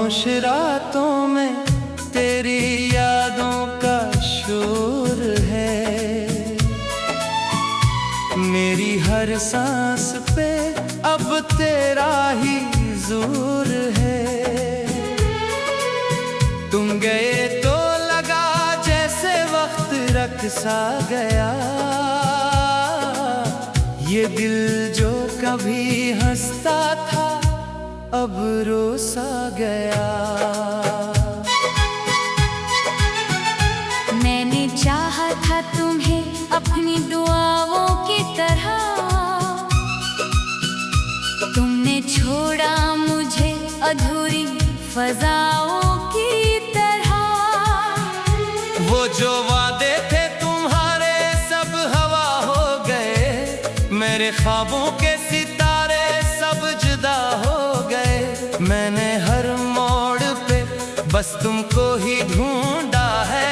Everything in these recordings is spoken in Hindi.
खामोश रातों में तेरी यादों का शोर है। मेरी हर सांस पे अब तेरा ही जोर है। तुम गए तो लगा जैसे वक्त रख सा गया। ये दिल जो कभी हंसता था अब रो सा गया। मैंने चाहा था तुम्हें अपनी दुआओं की तरह, तुमने छोड़ा मुझे अधूरी फजाओं की तरह। वो जो वादे थे तुम्हारे सब हवा हो गए। मेरे ख्वाबों के सितारे सब जुदा हो गए। मैंने हर मोड़ पे बस तुमको ही ढूंढा है।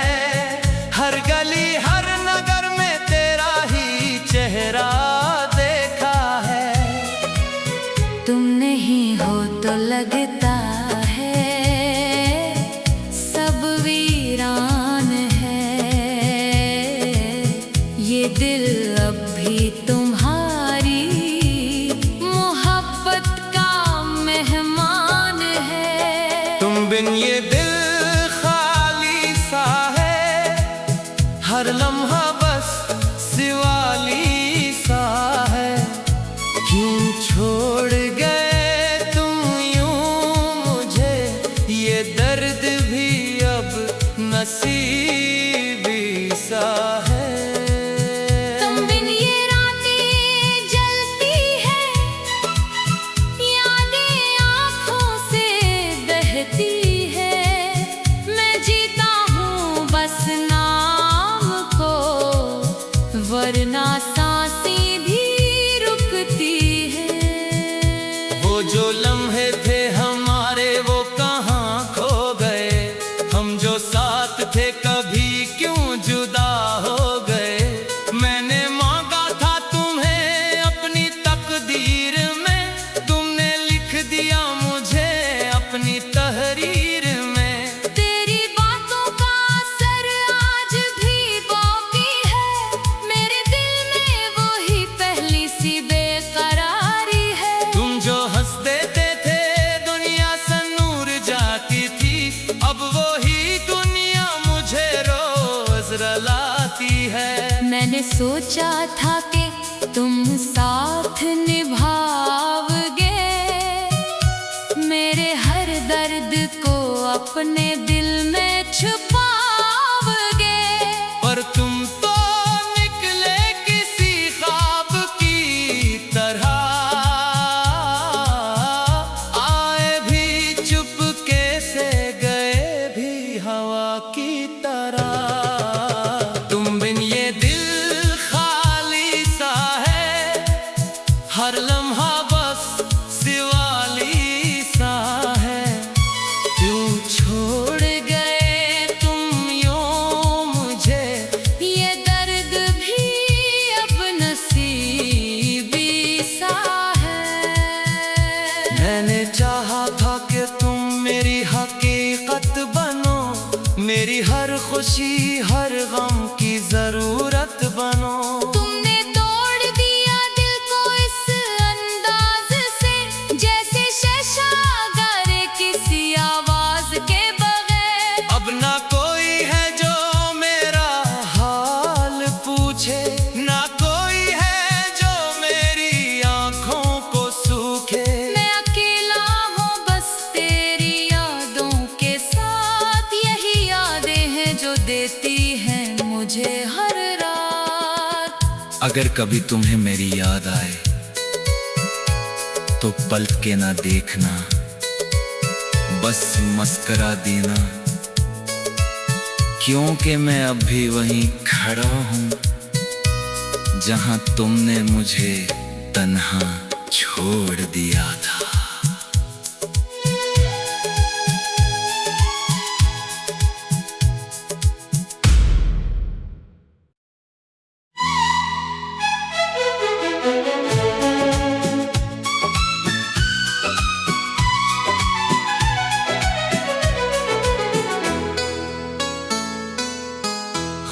हर गली हर नगर में तेरा ही चेहरा देखा है। तुम नहीं हो तो लगता है सब वीरान है। ये दिल अब भी तुम्हारी मोहब्बत का मेहमान है। तुम बिन ये दिल खाली सा है। हर लम्हा बस सिवाली सा है। क्यों छोड़ गए तुम यूं मुझे, ये दर्द भी अब नसीबी सा है। तुम बिन ये रातें जलती है, यादें आँखों से बहती है। मैं जीता हूँ बस नाम को, वरना सांसें भी रुकती है। वो जो लम्हे थे हमारे वो कहाँ खो गए। हम जो साथ थे कभी क्यों जुदा हो गए। मैंने मांगा था तुम्हें अपनी तकदीर में, तुमने लिख दिया मुझे अपनी तहरीर में। तेरी बातों का असर आज भी बाकी है। मेरे दिल में वही पहली सी बेकरारी है। तुम जो हंस देते थे दुनिया से नूर जाती थी। अब वही दुनिया मुझे रोज रुलाती है। मैंने सोचा था कि तुम साथ निभाओगे, मेरे हर दर्द को अपने दिल में छुपाओगे। पर तुम तो निकले किसी ख्वाब की तरह। आए भी चुपके से गए भी हवा की तरह। तुम बिन ये दिल खाली सा है। हर लम्हा बस सिवाली सा है। क्यों छोड़ गए तुम यूं मुझे, ये दर्द भी अब नसीबी सा है। मैंने चाहा था कि तुम मेरी हकीकत बनो। मेरी हर खुशी हर गम की जरूरत बनो। तुमने तोड़ दिया दिल को इस अंदाज से, जैसे शैशागर किसी आवाज के बगैर। अब ना कोई है जो मेरा हाल पूछे, ना कोई है जो मेरी आंखों को सूखे। मैं अकेला हूँ बस तेरी यादों के साथ। यही यादें हैं जो देती हैं मुझे हर रात। अगर कभी तुम्हें मेरी याद आए तो पलट के ना देखना, बस मस्करा देना। क्योंकि मैं अब भी वहीं खड़ा हूँ जहाँ तुमने मुझे तन्हा छोड़ दिया था।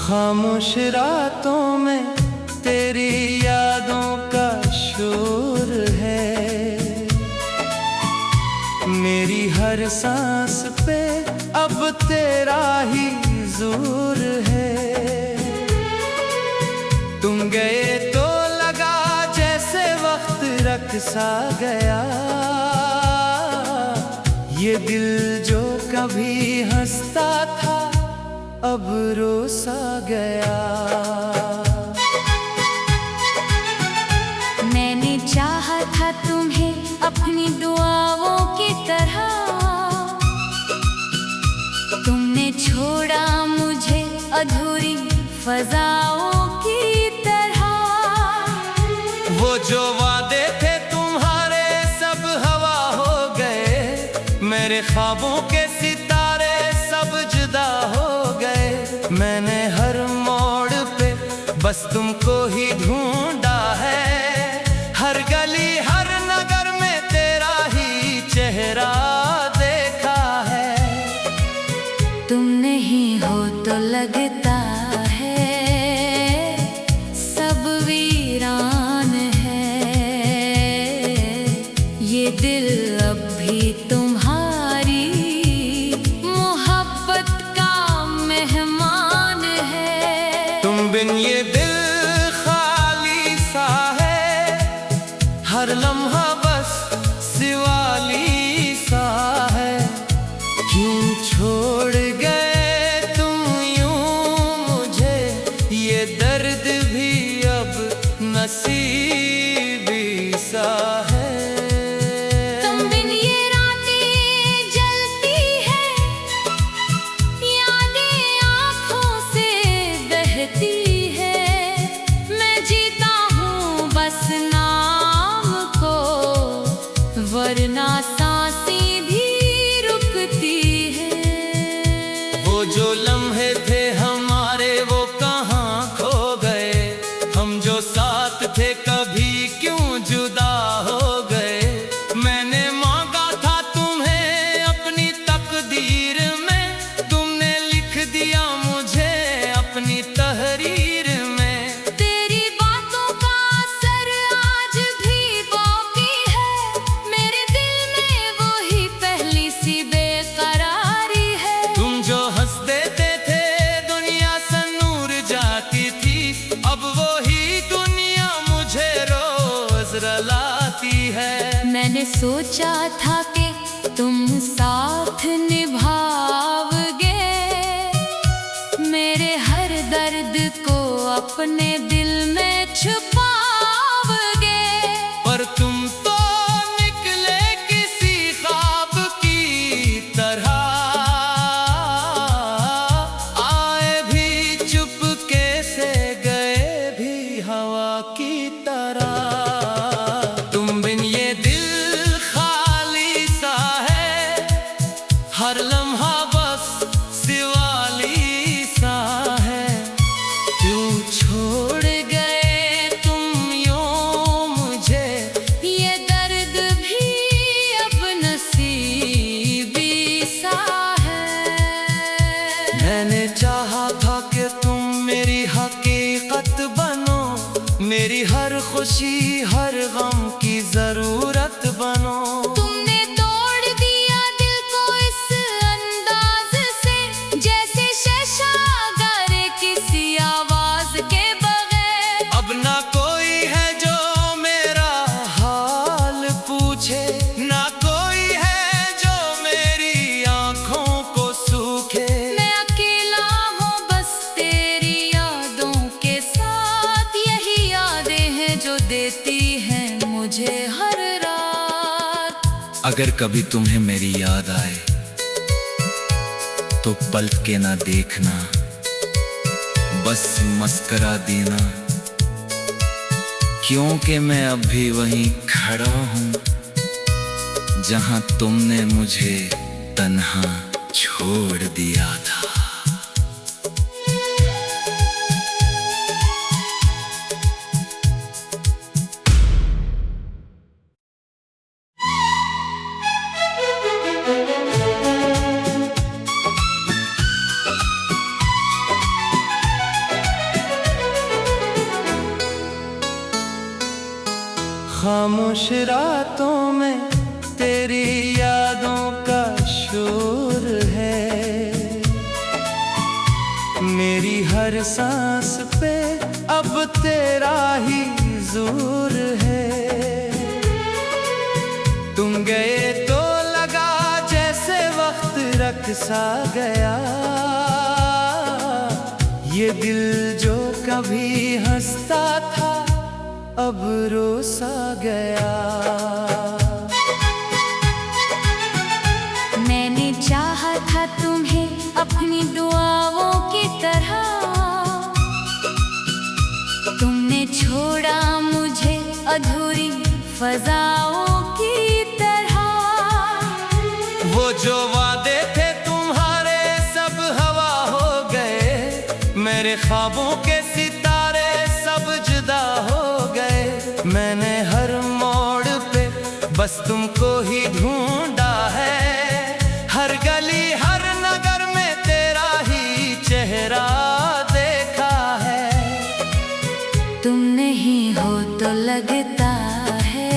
खामोश रातों में तेरी यादों का शोर है, मेरी हर सांस पे अब तेरा ही जोर है। तुम गए तो लगा जैसे वक्त रख सा गया, ये दिल जो कभी हंसता था अब रो सा गया। मैंने चाहा था तुम्हें अपनी दुआओं की तरह, तुमने छोड़ा मुझे अधूरी फजाओं की तरह। वो जो वादे थे तुम्हारे सब हवा हो गए, मेरे ख्वाबों के सितारे सब जुदा हो गए। मैंने हर मोड़ पे बस तुमको ही ढूंढा है, हर गली हर नगर में तेरा ही चेहरा देखा है। तुम नहीं हो तो लगता है सब वीरान है, ये दिल अब भी तुम्हारी मोहब्बत का मेहमान है। तुम बिन ये दिल खाली सा है, हर लम्हा बस सिवाली सा है। क्यों छोड़ गए तुम यूं मुझे, ये दर्द भी अब नसीबी सा है। तुम बिन ये रातें जलती है, यादें आँखों से बहती है। मैं जीता हूँ बस नाम को, वरना सांसें भी रुकती है। वो जो लम्हे थे हमारे वो कहाँ खो गए, हम जो साथ थे कभी क्यों जुदा हो गए। मैंने मांगा था तुम्हें अपनी तकदीर में, तुमने लिख दिया मुझे अपनी तहरीर में। तेरी बातों का असर आज भी बाकी है, मेरे दिल में वही पहली सी बेकरारी है। तुम जो हंस देते थे दुनिया सन्नूर जाती थी, अब वही दुनिया मुझे रोज रुलाती है। मैंने सोचा था कि तुम साथ निभाओगे, मेरे हर दर्द को अपने दिल में छुपाओगे। पर तुम तो निकले किसी ख्वाब की तरह, आए भी चुपके से गए भी हवा की तरह। तुम बिन ये दिल खाली सा है, हर लम्हा बस सिवाली सा है। क्यों छोड़ गए तुम यूं मुझे, ये दर्द भी अब नसीबी सा है। मैंने चाहा था कि तुम मेरी हकीकत बनो, मेरी हर खुशी हर गम की जरूरत बनो। तुमने तोड़ दिया दिल को इस अंदाज से, जैसे शैशागर किसी आवाज के बगैर। अब ना कोई है जो मेरा हाल पूछे, ना कोई है जो मेरी आंखों को सूखे। मैं अकेला हूँ बस तेरी यादों के साथ, यही यादें हैं जो देती हैं मुझे हर रात। अगर कभी तुम्हें मेरी याद आए तो पलट के ना देखना, बस मस्करा देना, क्योंकि मैं अब भी वहीं खड़ा हूँ जहाँ तुमने मुझे तन्हा छोड़ दिया था। खामोश रातों में तेरी यादों का शोर है। मेरी हर सांस पे अब तेरा ही जोर है। तुम गए तो लगा जैसे वक्त रख सा गया। ये दिल जो कभी हंसता था अब रो सा गया। मैंने चाहा था तुम्हें अपनी दुआओं की तरह, तुमने छोड़ा मुझे अधूरी फजाओं की तरह। वो जो वादे थे तुम्हारे सब हवा हो गए। मेरे ख्वाबों के सितारे सब जुदा हो गए। मैंने हर मोड़ पे बस तुमको ही ढूंढा है। हर गली हर नगर में तेरा ही चेहरा देखा है। तुम नहीं हो तो लगता है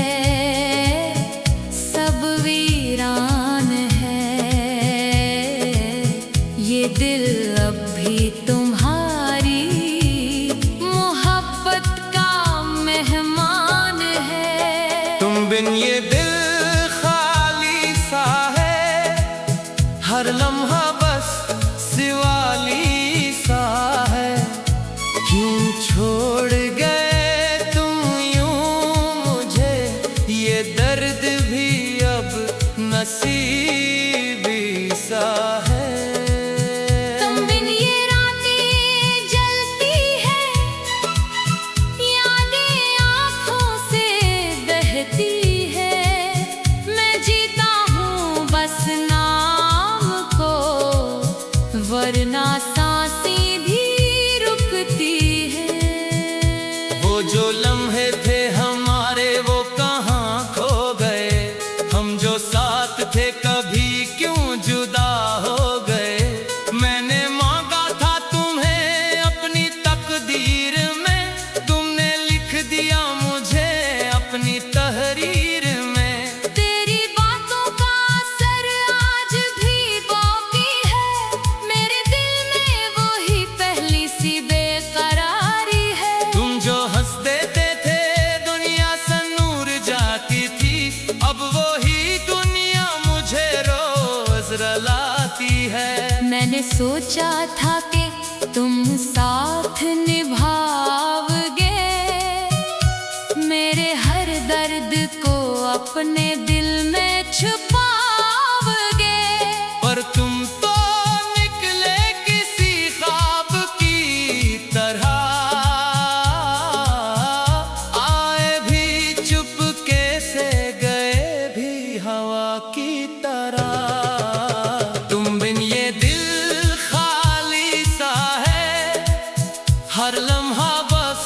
सब वीरान है। ये दिल अब भी तुम्हारी मोहब्बत का मेहमान है। तुम बिन ये दिल खाली सा है। हर लम्हा बस सिवाली सा है। क्यों छोड़ गए तुम यूं मुझे। ये दर्द भी अब नसीबी सा है। तुम बिन ये रातें जलती है, यादें आँखों से बहती है। मैं जीता हूँ बस नाम को, वरना सांसें भी रुकती है। वो जो लम्हे थे हमारे वो कहाँ खो गए। हम जो साथ थे कभी क्यों जुदा हो गए। मैंने मांगा था तुम्हें अपनी तकदीर में। तुमने लिख दिया मुझे अपनी तहरीर में। तेरी बातों का असर आज भी बाकी है। मेरे दिल में वही पहली सी बेकरारी है। तुम जो हंस देते थे दुनिया से नूर जाती थी। अब वही दुनिया मुझे रोज रुलाती है। मैंने सोचा था कि तुम साथ निभाओगे, मेरे हर दर्द को अपने दिल में छुपाओगे। पर तुम तो निकले किसी ख्वाब की तरह। आए भी चुपके से गए भी हवा की तरह। तुम बिन ये दिल खाली सा है। हर लम्हा बस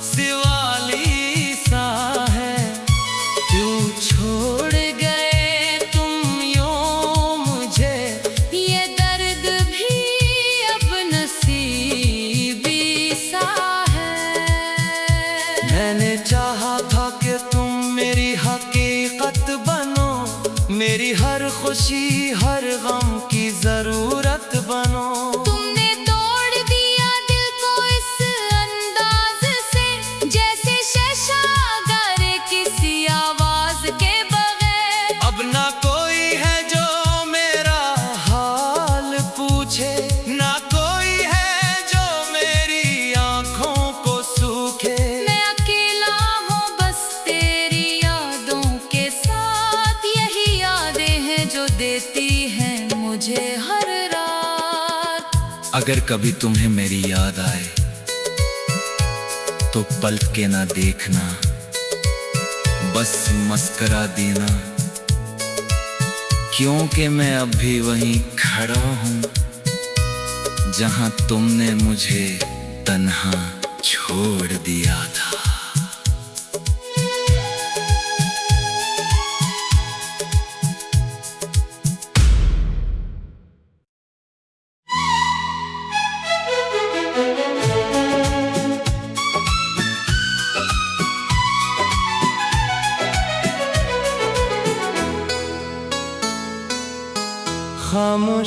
सिवाली सा है। क्यों छोड़ गए तुम यूं मुझे। ये दर्द भी अब नसीबी सा है। मैंने चाहा था कि तुम मेरी हकीकत बनो। मेरी हर खुशी हर गम की जरूरत बनो। तुमने तोड़ दिया दिल को इस अंदाज से, जैसे शैशागर किसी आवाज के बगैर। अब ना कोई है जो मेरा हाल पूछे। ना कोई है जो मेरी आंखों को सूखे। मैं अकेला हूँ बस तेरी यादों के साथ। यही यादें हैं जो देती हैं मुझे हर रात। अगर कभी तुम्हें मेरी याद आए तो पलट के ना देखना, बस मस्करा देना। क्योंकि मैं अब भी वहीं खड़ा हूँ जहाँ तुमने मुझे तन्हा छोड़ दिया था।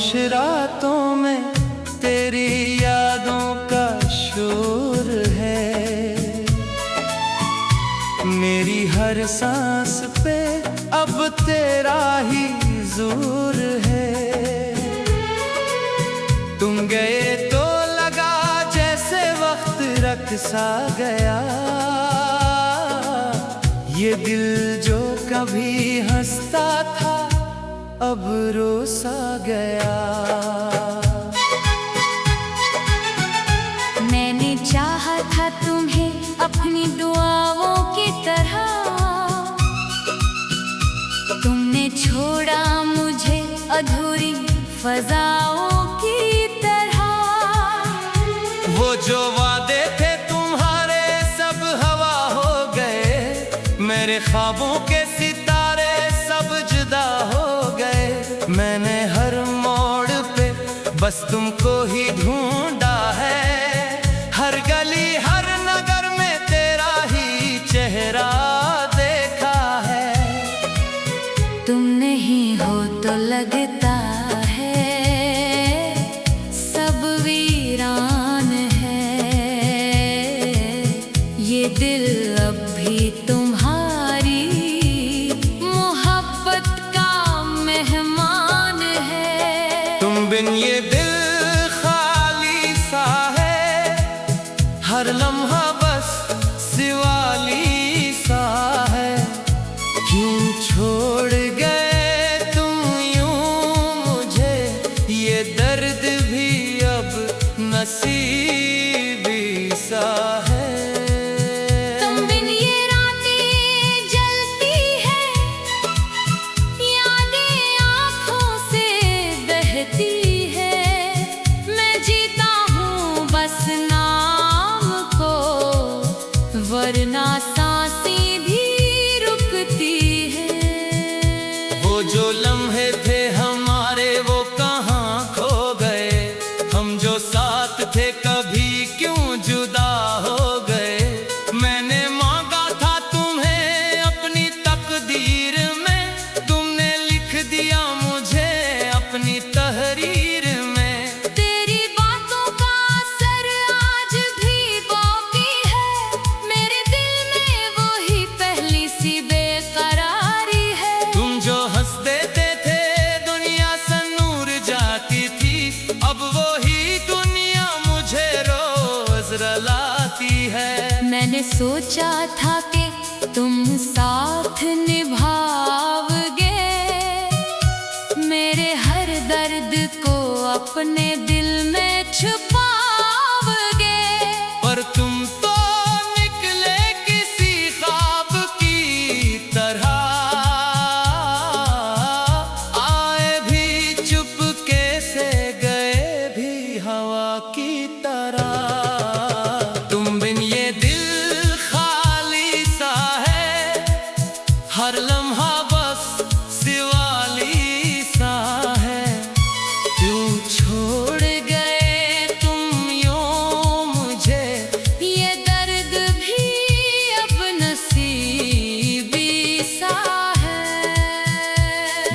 रातों में तेरी यादों का शोर है। मेरी हर सांस पे अब तेरा ही जोर है। तुम गए तो लगा जैसे वक्त रख सा गया। ये दिल जो कभी हंसता था अब रो सा गया। मैंने चाहा था तुम्हें अपनी दुआओं की तरह, तुमने छोड़ा मुझे अधूरी फजाओं की तरह। वो जो वादे थे तुम्हारे सब हवा हो गए। मेरे ख्वाबों के सितारे सब जुदा हो गए। मैंने हर मोड़ पे बस तुमको ही ढूंढा है। हर गली हर नगर में तेरा ही चेहरा देखा है। तुम नहीं हो तो लगता है सब वीरान है। ये दिल अब भी तुम्हारी मोहब्बत का मेहमान है। तुम बिन ये दिल खाली सा है। हर लम्हा बस सिवाली सा है। क्यों छोड़ गए तुम यूं मुझे। ये दर्द भी अब नसीबी सा है। तुम बिन ये रातें जलती है, यादें आँखों से बहती है। मैं जीता हूँ बस नाम को, वरना सांसें भी रुकती है। वो जो लम्हे थे हमारे वो कहाँ खो गए। हम जो साथ थे कभी क्यों जुदा हो गए। मैंने मांगा था तुम्हें अपनी तकदीर में। तुमने लिख दिया मुझे अपनी तहरीर में। तेरी बातों का असर आज भी बाकी है। मेरे दिल में वही पहली सी बेकरारी है। तुम जो हंस देते थे दुनिया से नूर जाती थी। अब वही दुनिया मुझे रोज रुलाती है। मैंने सोचा था कि तुम साथ निभाओगे। मेरे हर दर्द को अपने दिल में छुपाओगे। पर तुम तो निकले किसी ख्वाब की तरह। आए भी चुपके से गए भी हवा की तरह। तुम बिन ये दिल खाली सा है। हर लम्हा बस सिवाली सा है। क्यों छोड़ गए तुम यूं मुझे। ये दर्द भी अब नसीबी सा है।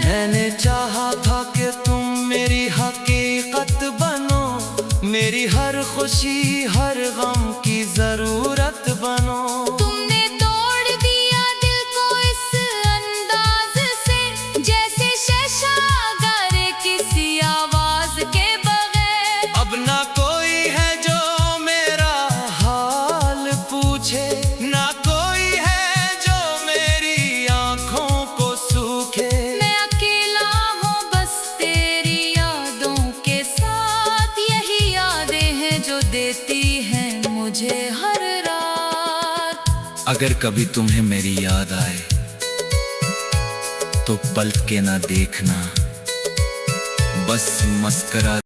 मैंने चाहा था कि तुम मेरी हकीकत बनो। मेरी हर खुशी हर गम की जरूरत बनो। तुमने तोड़ दिया दिल को इस अंदाज से, जैसे शैशागर किसी आवाज के बगैर। अब ना कोई है जो मेरा हाल पूछे। ना कोई है जो मेरी आंखों को सूखे। मैं अकेला हूँ बस तेरी यादों के साथ। यही यादें हैं जो देती हैं मुझे हर रात। अगर कभी तुम्हें मेरी याद आए तो पलट के ना देखना, बस मस्करा